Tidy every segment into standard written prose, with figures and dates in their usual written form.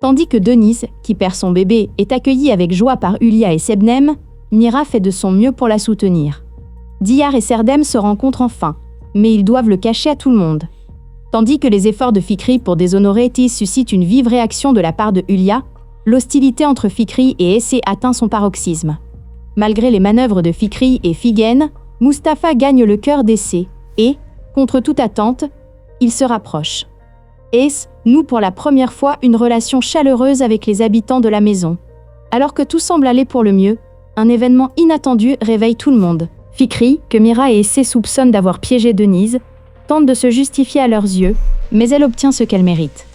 Tandis que Denise, qui perd son bébé, est accueillie avec joie par Hülya et Şebnem, Mira fait de son mieux pour la soutenir. Diyar et Serdem se rencontrent enfin, mais ils doivent le cacher à tout le monde. Tandis que les efforts de Fikri pour déshonorer Tiz suscitent une vive réaction de la part de Hülya, l'hostilité entre Fikri et Ece atteint son paroxysme. Malgré les manœuvres de Fikri et Figen, Mustapha gagne le cœur d'Ece et, contre toute attente, il se rapproche. Ece noue pour la première fois une relation chaleureuse avec les habitants de la maison. Alors que tout semble aller pour le mieux, un événement inattendu réveille tout le monde. Fikri, que Mira et Ece soupçonnent d'avoir piégé Denise, tente de se justifier à leurs yeux, mais elle obtient ce qu'elle mérite.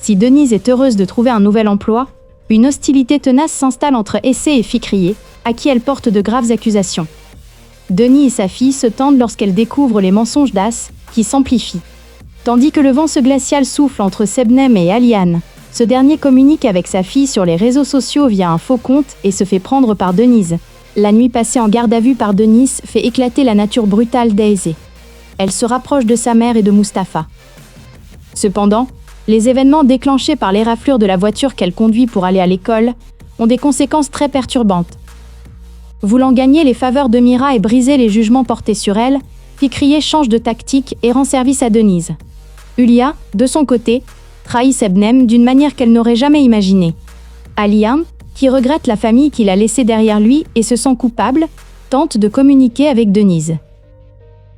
Si Denise est heureuse de trouver un nouvel emploi, une hostilité tenace s'installe entre Ece et Fikri, à qui elle porte de graves accusations. Denis et sa fille se tendent lorsqu'elle découvre les mensonges d'As, qui s'amplifient. Tandis que le vent glacial souffle entre Şebnem et Aliane, ce dernier communique avec sa fille sur les réseaux sociaux via un faux compte et se fait prendre par Denise. La nuit passée en garde à vue par Denise fait éclater la nature brutale d'Ece. Elle se rapproche de sa mère et de Mustapha. Cependant, les événements déclenchés par l'éraflure de la voiture qu'elle conduit pour aller à l'école ont des conséquences très perturbantes. Voulant gagner les faveurs de Mira et briser les jugements portés sur elle, Fikri change de tactique et rend service à Denise. Hülya, de son côté, trahit Şebnem d'une manière qu'elle n'aurait jamais imaginée. Aliane, qui regrette la famille qu'il a laissée derrière lui et se sent coupable, tente de communiquer avec Denise.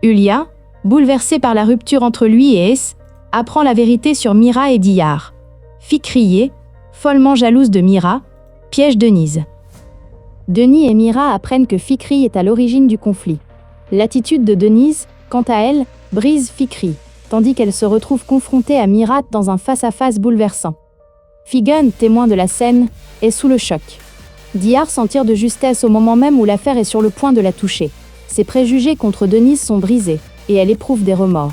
Hülya, bouleversée par la rupture entre lui et Ece, apprend la vérité sur Mira et Diyar. Fikri, follement jalouse de Mira, piège Denise. Denis et Mira apprennent que Fikri est à l'origine du conflit. L'attitude de Denise, quant à elle, brise Fikri, tandis qu'elle se retrouve confrontée à Mira dans un face-à-face bouleversant. Figen, témoin de la scène, est sous le choc. Diyar s'en tire de justesse au moment même où l'affaire est sur le point de la toucher. Ses préjugés contre Denise sont brisés, et elle éprouve des remords.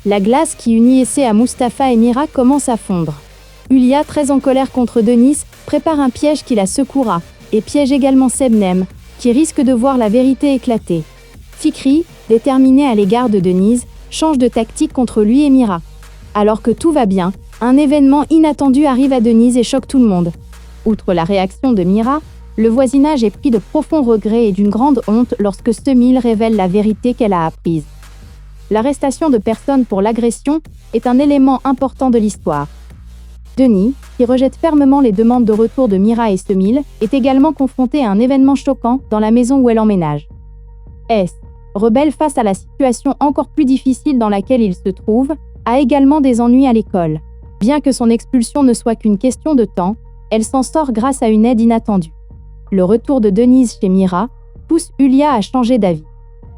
La glace qui unit Ece à Mustapha et Mira commence à fondre. Hülya, très en colère contre Denise, prépare un piège qui la secouera, et piège également Şebnem, qui risque de voir la vérité éclater. Fikri, déterminé à l'égard de Denise, change de tactique contre lui et Mira. Alors que tout va bien, un événement inattendu arrive à Denise et choque tout le monde. Outre la réaction de Mira, le voisinage est pris de profonds regrets et d'une grande honte lorsque Semil révèle la vérité qu'elle a apprise. L'arrestation de personnes pour l'agression est un élément important de l'histoire. Denis, qui rejette fermement les demandes de retour de Mira et Semil, est également confronté à un événement choquant dans la maison où elle emménage. Ece, rebelle face à la situation encore plus difficile dans laquelle il se trouve, a également des ennuis à l'école. Bien que son expulsion ne soit qu'une question de temps, elle s'en sort grâce à une aide inattendue. Le retour de Denise chez Mira pousse Hülya à changer d'avis.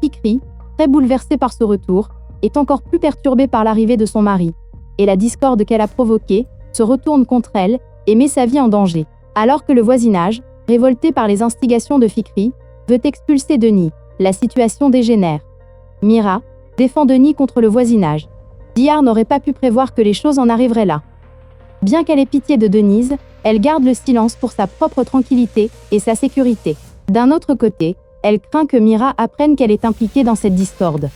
Fikri, très bouleversée par ce retour, est encore plus perturbée par l'arrivée de son mari, et la discorde qu'elle a provoquée se retourne contre elle et met sa vie en danger. Alors que le voisinage, révolté par les instigations de Fikri, veut expulser Denis, la situation dégénère. Mira défend Denis contre le voisinage. Diyar n'aurait pas pu prévoir que les choses en arriveraient là. Bien qu'elle ait pitié de Denise, elle garde le silence pour sa propre tranquillité et sa sécurité. D'un autre côté, elle craint que Mira apprenne qu'elle est impliquée dans cette discorde.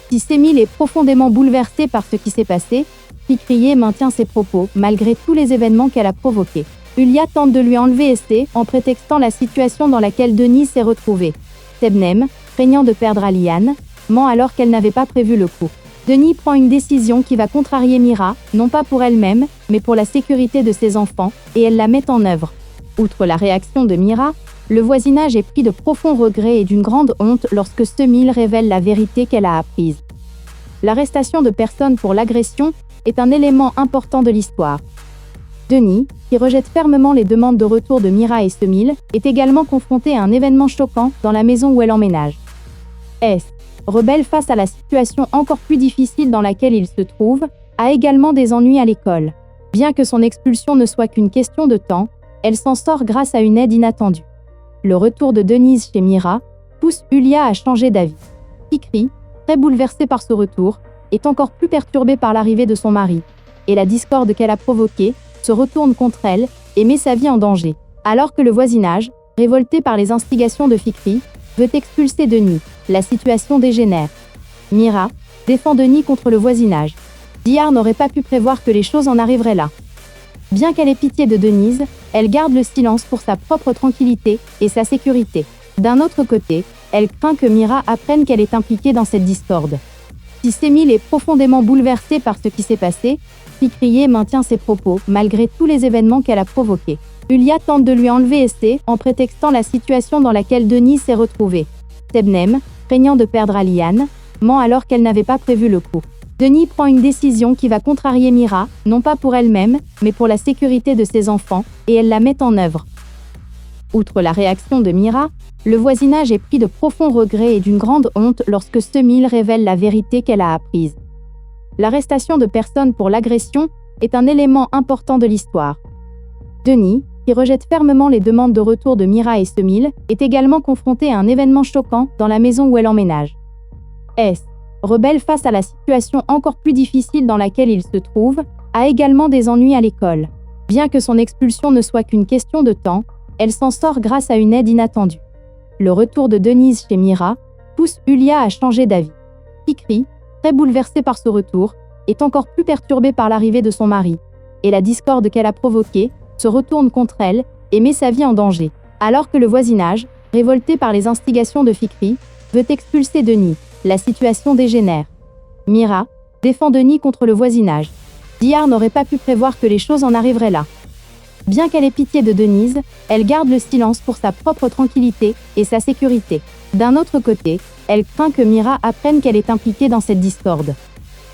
Si Semil est profondément bouleversée par ce qui s'est passé, Fikri maintient ses propos malgré tous les événements qu'elle a provoqués. Hülya tente de lui enlever Ece en prétextant la situation dans laquelle Denis s'est retrouvée. Şebnem, craignant de perdre Aliane, ment alors qu'elle n'avait pas prévu le coup. Denis prend une décision qui va contrarier Mira, non pas pour elle-même, mais pour la sécurité de ses enfants, et elle la met en œuvre. Outre la réaction de Mira, le voisinage est pris de profonds regrets et d'une grande honte lorsque Semil révèle la vérité qu'elle a apprise. L'arrestation de personnes pour l'agression est un élément important de l'histoire. Denis, qui rejette fermement les demandes de retour de Mira et Semil, est également confronté à un événement choquant dans la maison où elle emménage. Ece, rebelle face à la situation encore plus difficile dans laquelle il se trouve, a également des ennuis à l'école. Bien que son expulsion ne soit qu'une question de temps, elle s'en sort grâce à une aide inattendue. Le retour de Denise chez Mira pousse Hülya à changer d'avis. Fikri, très bouleversée par ce retour, est encore plus perturbée par l'arrivée de son mari, et la discorde qu'elle a provoquée se retourne contre elle et met sa vie en danger. Alors que le voisinage, révolté par les instigations de Fikri, veut expulser Denis, la situation dégénère. Mira défend Denis contre le voisinage. Diyar n'aurait pas pu prévoir que les choses en arriveraient là. Bien qu'elle ait pitié de Denise, elle garde le silence pour sa propre tranquillité et sa sécurité. D'un autre côté, elle craint que Mira apprenne qu'elle est impliquée dans cette discorde. Si Semil est profondément bouleversée par ce qui s'est passé, Fikriye maintient ses propos malgré tous les événements qu'elle a provoqués. Hülya tente de lui enlever Essé en prétextant la situation dans laquelle Denise s'est retrouvée. Sebnem, craignant de perdre Aliane, ment alors qu'elle n'avait pas prévu le coup. Denis prend une décision qui va contrarier Mira, non pas pour elle-même, mais pour la sécurité de ses enfants, et elle la met en œuvre. Outre la réaction de Mira, le voisinage est pris de profonds regrets et d'une grande honte lorsque Semil révèle la vérité qu'elle a apprise. L'arrestation de personnes pour l'agression est un élément important de l'histoire. Denis, qui rejette fermement les demandes de retour de Mira et Semil, est également confronté à un événement choquant dans la maison où elle emménage. S, rebelle face à la situation encore plus difficile dans laquelle il se trouve, a également des ennuis à l'école. Bien que son expulsion ne soit qu'une question de temps, elle s'en sort grâce à une aide inattendue. Le retour de Denise chez Mira pousse Hülya à changer d'avis. Fikri, très bouleversée par ce retour, est encore plus perturbée par l'arrivée de son mari, et la discorde qu'elle a provoquée se retourne contre elle et met sa vie en danger. Alors que le voisinage, révolté par les instigations de Fikri, veut expulser Denis, la situation dégénère. Mira défend Denis contre le voisinage. Diyar n'aurait pas pu prévoir que les choses en arriveraient là. Bien qu'elle ait pitié de Denise, elle garde le silence pour sa propre tranquillité et sa sécurité. D'un autre côté, elle craint que Mira apprenne qu'elle est impliquée dans cette discorde.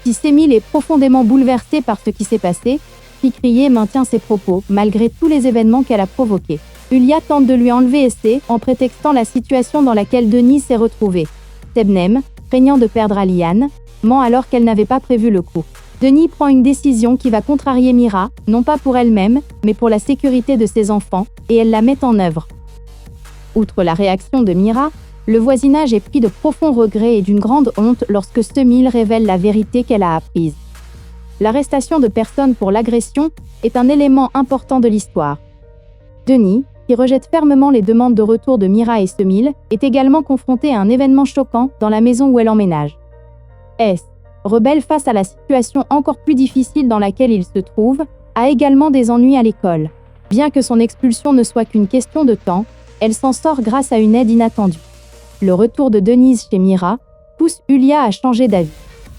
Si Semil est profondément bouleversée par ce qui s'est passé, Fikriye maintient ses propos malgré tous les événements qu'elle a provoqués. Hülya tente de lui enlever Essé en prétextant la situation dans laquelle Denise s'est retrouvée. Sebnem, craignant de perdre Aliane, ment alors qu'elle n'avait pas prévu le coup. Denis prend une décision qui va contrarier Mira, non pas pour elle-même, mais pour la sécurité de ses enfants, et elle la met en œuvre. Outre la réaction de Mira, le voisinage est pris de profonds regrets et d'une grande honte lorsque Semil révèle la vérité qu'elle a apprise. L'arrestation de personnes pour l'agression est un élément important de l'histoire. Denis, qui rejette fermement les demandes de retour de Mira et Semil, est également confronté à un événement choquant dans la maison où elle emménage. S, rebelle face à la situation encore plus difficile dans laquelle il se trouve, a également des ennuis à l'école. Bien que son expulsion ne soit qu'une question de temps, elle s'en sort grâce à une aide inattendue. Le retour de Denise chez Mira pousse Hülya à changer d'avis.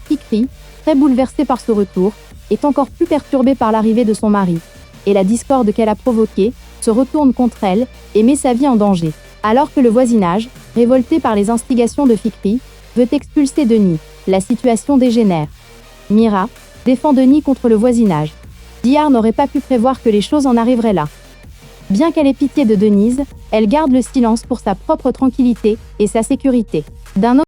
Fikri, très bouleversée par ce retour, est encore plus perturbée par l'arrivée de son mari, et la discorde qu'elle a provoquée se retourne contre elle et met sa vie en danger. Alors que le voisinage, révolté par les instigations de Fikri, veut expulser Denis, la situation dégénère. Mira défend Denis contre le voisinage. Diyar n'aurait pas pu prévoir que les choses en arriveraient là. Bien qu'elle ait pitié de Denise, elle garde le silence pour sa propre tranquillité et sa sécurité. D'un autre